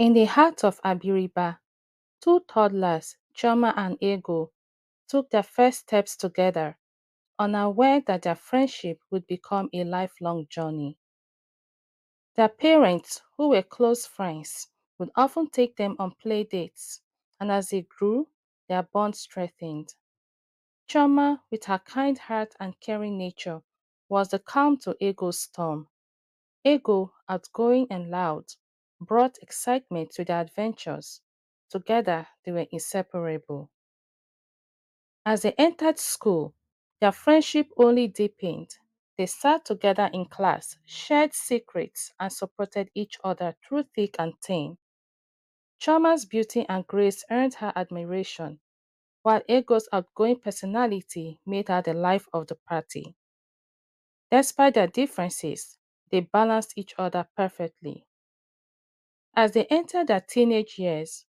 In the heart of Abiriba, two toddlers, Choma and Ego, took their first steps together, unaware that their friendship would become a lifelong journey. Their parents, who were close friends, would often take them on play dates, and as they grew, their bond strengthened. Choma, with her kind heart and caring nature, was the calm to Ego's storm. Ego, outgoing and loud, brought excitement to their adventures. Together, they were inseparable. As they entered school, their friendship only deepened. They sat together in class, shared secrets, and supported each other through thick and thin. Chama's beauty and grace earned her admiration, while Ego's outgoing personality made her the life of the party. Despite their differences, they balanced each other perfectly. As they entered their teenage years,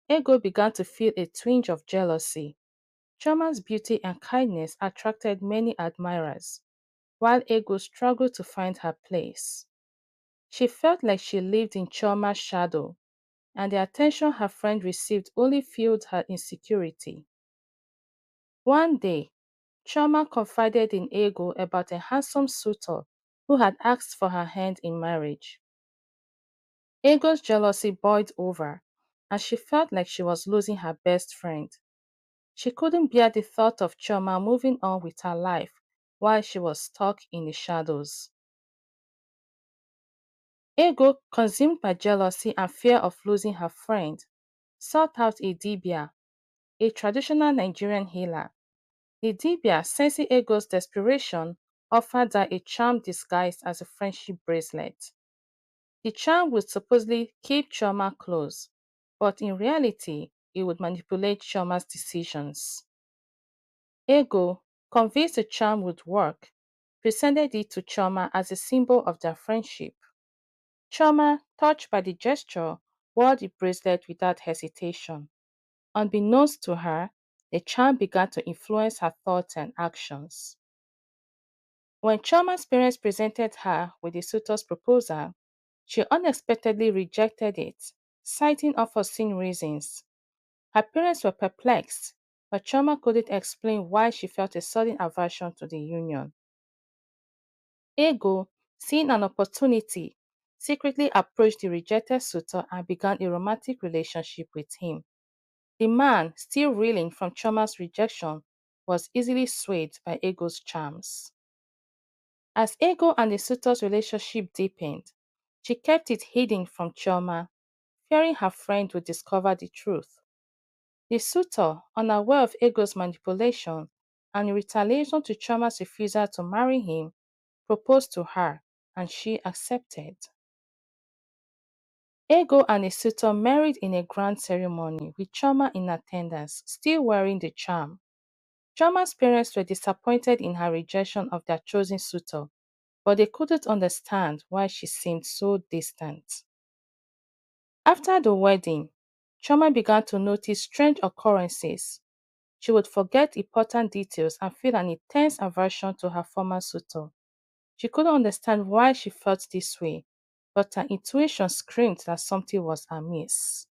Ego began to feel a twinge of jealousy. Chama's beauty and kindness attracted many admirers, while Ego struggled to find her place. She felt like she lived in Choma's shadow, and the attention her friend received only fueled her insecurity. One day, Choma confided in Ego about a handsome suitor who had asked for her hand in marriage. Ego's jealousy boiled over, and she felt like she was losing her best friend. She couldn't bear the thought of Choma moving on with her life while she was stuck in the shadows. Ego, consumed by jealousy and fear of losing her friend, sought out a dibia, a traditional Nigerian healer. The dibia, sensing Ego's desperation, offered her a charm disguised as a friendship bracelet. The charm would supposedly keep Choma close, but in reality, it would manipulate Choma's decisions. Ego, convinced the charm would work, presented it to Choma as a symbol of their friendship. Choma, touched by the gesture, wore the bracelet without hesitation. Unbeknownst to her, the charm began to influence her thoughts and actions. When Choma's parents presented her with the suitor's proposal, she unexpectedly rejected it, citing unforeseen reasons. Her parents were perplexed, but Choma couldn't explain why she felt a sudden aversion to the union. Ego, seeing an opportunity, secretly approached the rejected suitor and began a romantic relationship with him. The man, still reeling from Choma's rejection, was easily swayed by Ego's charms. As Ego and the suitor's relationship deepened, she kept it hidden from Choma, fearing her friend would discover the truth. The suitor, unaware of Ego's manipulation and in retaliation to Choma's refusal to marry him, proposed to her, and she accepted. Ego and the suitor married in a grand ceremony with Choma in attendance, still wearing the charm. Choma's parents were disappointed in her rejection of their chosen suitor, but they couldn't understand why she seemed so distant. After the wedding, Choma began to notice strange occurrences. She would forget important details and feel an intense aversion to her former suitor. She couldn't understand why she felt this way, but her intuition screamed that something was amiss.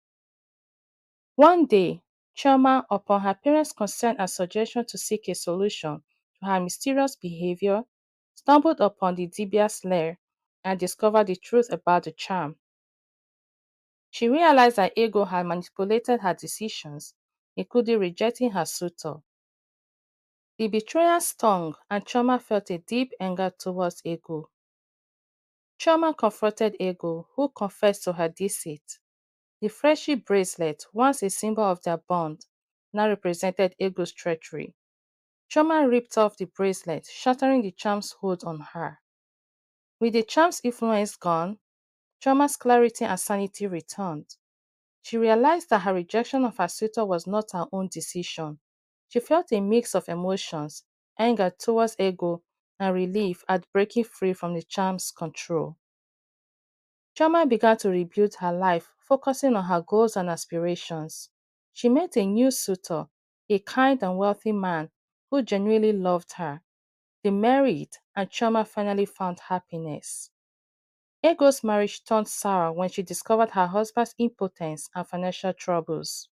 One day, Choma, upon her parents' concern and suggestion to seek a solution to her mysterious behavior, stumbled upon the Dibia's lair and discovered the truth about the charm. She realized that Ego had manipulated her decisions, including rejecting her suitor. The betrayal stung, and Choma felt a deep anger towards Ego. Choma confronted Ego, who confessed to her deceit. The friendship bracelet, once a symbol of their bond, now represented Ego's treachery. Choma ripped off the bracelet, shattering the charm's hold on her. With the charm's influence gone, Choma's clarity and sanity returned. She realized that her rejection of her suitor was not her own decision. She felt a mix of emotions, anger towards Ego, and relief at breaking free from the charm's control. Choma began to rebuild her life, focusing on her goals and aspirations. She met a new suitor, a kind and wealthy man who genuinely loved her. They married, and Choma finally found happiness. Ego's marriage turned sour when she discovered her husband's impotence and financial troubles.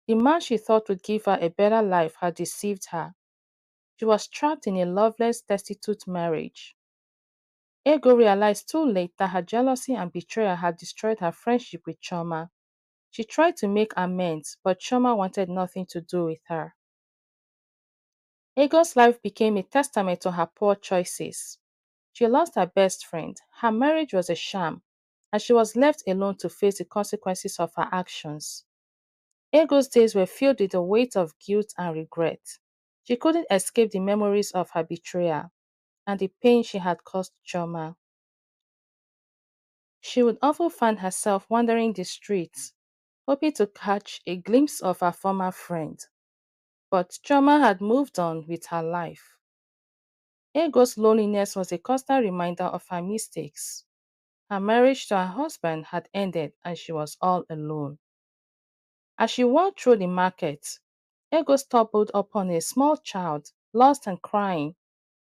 The man she thought would give her a better life had deceived her. She was trapped in a loveless, destitute marriage. Ego realized too late that her jealousy and betrayal had destroyed her friendship with Choma. She tried to make amends, but Choma wanted nothing to do with her. Ego's life became a testament to her poor choices. She lost her best friend, her marriage was a sham, and she was left alone to face the consequences of her actions. Ego's days were filled with the weight of guilt and regret. She couldn't escape the memories of her betrayal and the pain she had caused Choma. She would often find herself wandering the streets, hoping to catch a glimpse of her former friend. But Choma had moved on with her life. Ego's loneliness was a constant reminder of her mistakes. Her marriage to her husband had ended and she was all alone. As she walked through the market, Ego stumbled upon a small child, lost and crying.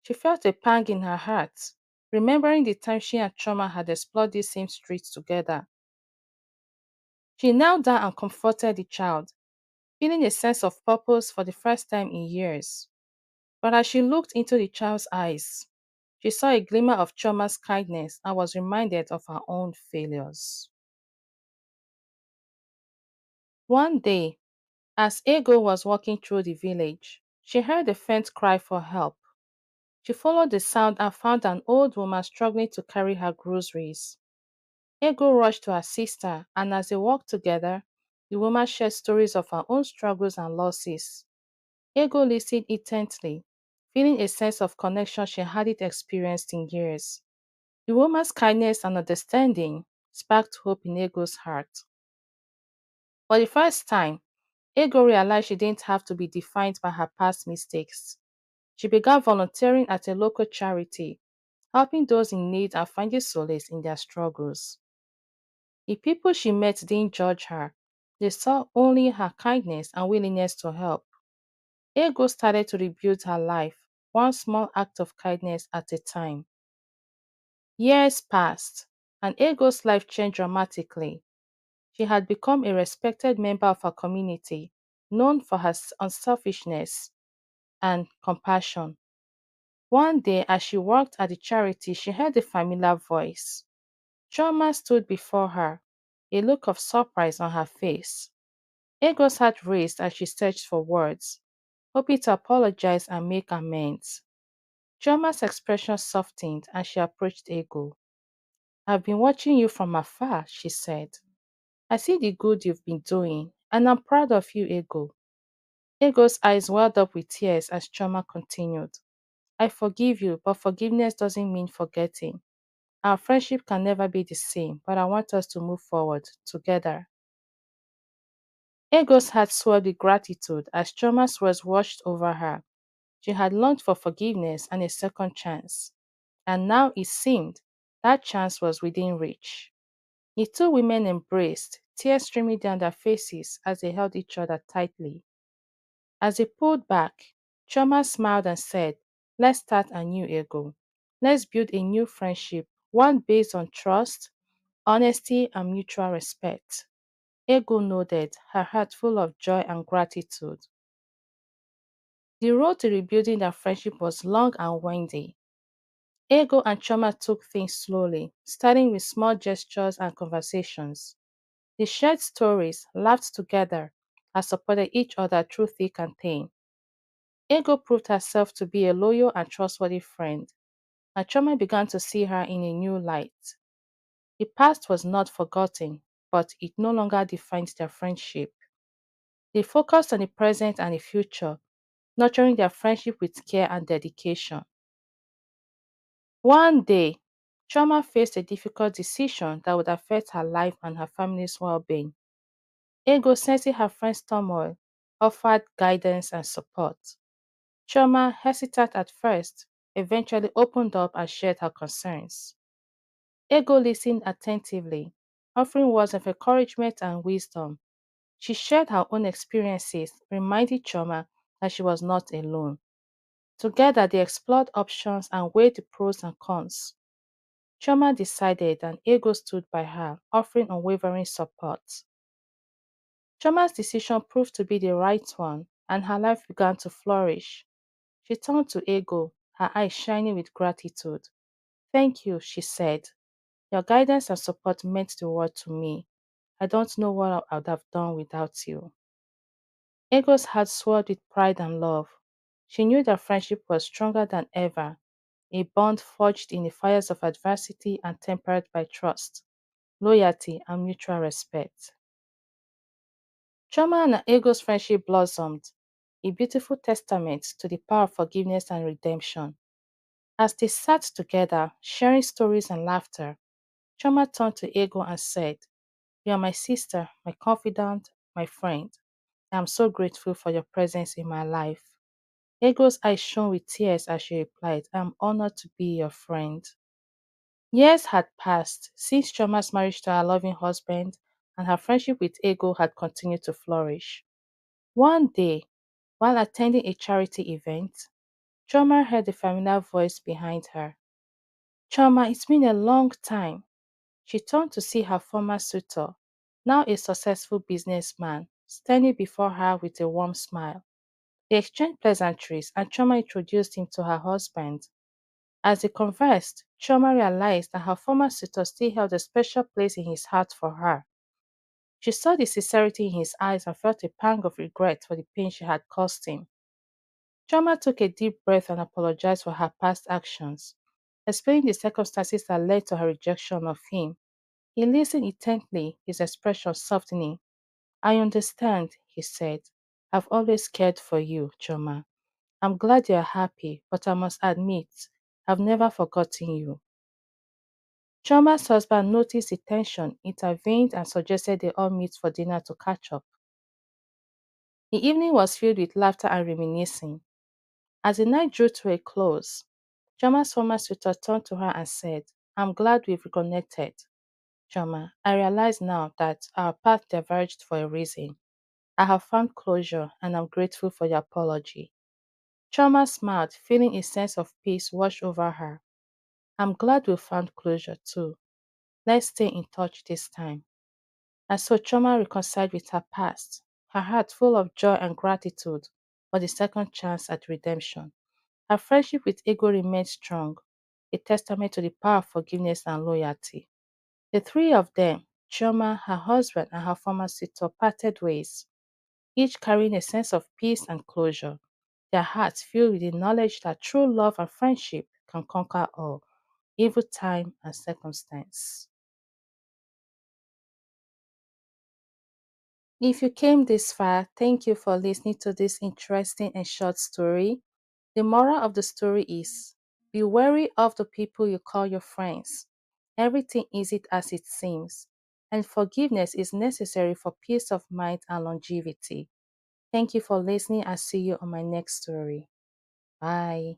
She felt a pang in her heart, remembering the time she and Choma had explored these same streets together. She knelt down and comforted the child, feeling a sense of purpose for the first time in years. But as she looked into the child's eyes, she saw a glimmer of Choma's kindness and was reminded of her own failures. One day, as Ego was walking through the village, she heard a faint cry for help. She followed the sound and found an old woman struggling to carry her groceries. Ego rushed to assist her, and as they walked together, the woman shared stories of her own struggles and losses. Ego listened intently, feeling a sense of connection she hadn't experienced in years. The woman's kindness and understanding sparked hope in Ego's heart. For the first time, Ego realized she didn't have to be defined by her past mistakes. She began volunteering at a local charity, helping those in need and finding solace in their struggles. The people she met didn't judge her, they saw only her kindness and willingness to help. Ego started to rebuild her life, one small act of kindness at a time. Years passed, and Ego's life changed dramatically. She had become a respected member of her community, known for her unselfishness and compassion. One day, as she worked at the charity, she heard a familiar voice. Choma stood before her, a look of surprise on her face. Ego's heart raced as she searched for words, hoping to apologize and make amends. Choma's expression softened as she approached Ego. I've been watching you from afar, she said. I see the good you've been doing, and I'm proud of you, Ego. Ego's eyes welled up with tears as Choma continued. I forgive you, but forgiveness doesn't mean forgetting. Our friendship can never be the same, but I want us to move forward together. Ego's heart swelled with gratitude as Choma's words washed over her. She had longed for forgiveness and a second chance, and now it seemed that chance was within reach. The two women embraced, tears streaming down their faces as they held each other tightly. As they pulled back, Choma smiled and said, let's start a new Ego. Let's build a new friendship, one based on trust, honesty, and mutual respect. Ego nodded, her heart full of joy and gratitude. The road to rebuilding their friendship was long and windy. Ego and Choma took things slowly, starting with small gestures and conversations. They shared stories, laughed together, and supported each other through thick and thin. Ego proved herself to be a loyal and trustworthy friend, and Choma began to see her in a new light. The past was not forgotten, but it no longer defined their friendship. They focused on the present and the future, nurturing their friendship with care and dedication. One day, Choma faced a difficult decision that would affect her life and her family's well being. Ego, sensing her friend's turmoil, offered guidance and support. Choma, hesitant at first, eventually opened up and shared her concerns. Ego listened attentively, offering words of encouragement and wisdom. She shared her own experiences, reminding Choma that she was not alone. Together, they explored options and weighed the pros and cons. Choma decided and Ego stood by her, offering unwavering support. Choma's decision proved to be the right one, and her life began to flourish. She turned to Ego, her eyes shining with gratitude. Thank you, she said. Your guidance and support meant the world to me. I don't know what I would have done without you. Ego's heart swelled with pride and love. She knew their friendship was stronger than ever, a bond forged in the fires of adversity and tempered by trust, loyalty, and mutual respect. Choma and Ego's friendship blossomed, a beautiful testament to the power of forgiveness and redemption. As they sat together, sharing stories and laughter, Choma turned to Ego and said, You are my sister, my confidant, my friend. I am so grateful for your presence in my life. Ego's eyes shone with tears as she replied, I am honored to be your friend. Years had passed since Choma's marriage to her loving husband, and her friendship with Ego had continued to flourish. One day, while attending a charity event, Choma heard a familiar voice behind her. Choma, it's been a long time. She turned to see her former suitor, now a successful businessman, standing before her with a warm smile. They exchanged pleasantries and Choma introduced him to her husband. As they conversed, Choma realized that her former suitor still held a special place in his heart for her. She saw the sincerity in his eyes and felt a pang of regret for the pain she had caused him. Choma took a deep breath and apologized for her past actions, explaining the circumstances that led to her rejection of him. He listened intently, his expression softening. I understand, he said. I've always cared for you, Choma. I'm glad you're happy, but I must admit, I've never forgotten you. Choma's husband noticed the tension, intervened, and suggested they all meet for dinner to catch up. The evening was filled with laughter and reminiscing. As the night drew to a close, Choma's former suitor turned to her and said, I'm glad we've reconnected. Choma, I realize now that our path diverged for a reason. I have found closure and I'm grateful for your apology. Choma smiled, feeling a sense of peace wash over her. I'm glad we found closure too. Let's stay in touch this time. And so Choma reconciled with her past, her heart full of joy and gratitude for the second chance at redemption. Her friendship with Ego remained strong, a testament to the power of forgiveness and loyalty. The three of them, Choma, her husband, and her former suitor, parted ways, each carrying a sense of peace and closure, their hearts filled with the knowledge that true love and friendship can conquer all, even time and circumstance. If you came this far, thank you for listening to this interesting and short story. The moral of the story is be wary of the people you call your friends. Everything isn't as it seems, and forgiveness is necessary for peace of mind and longevity. Thank you for listening and see you on my next story. Bye.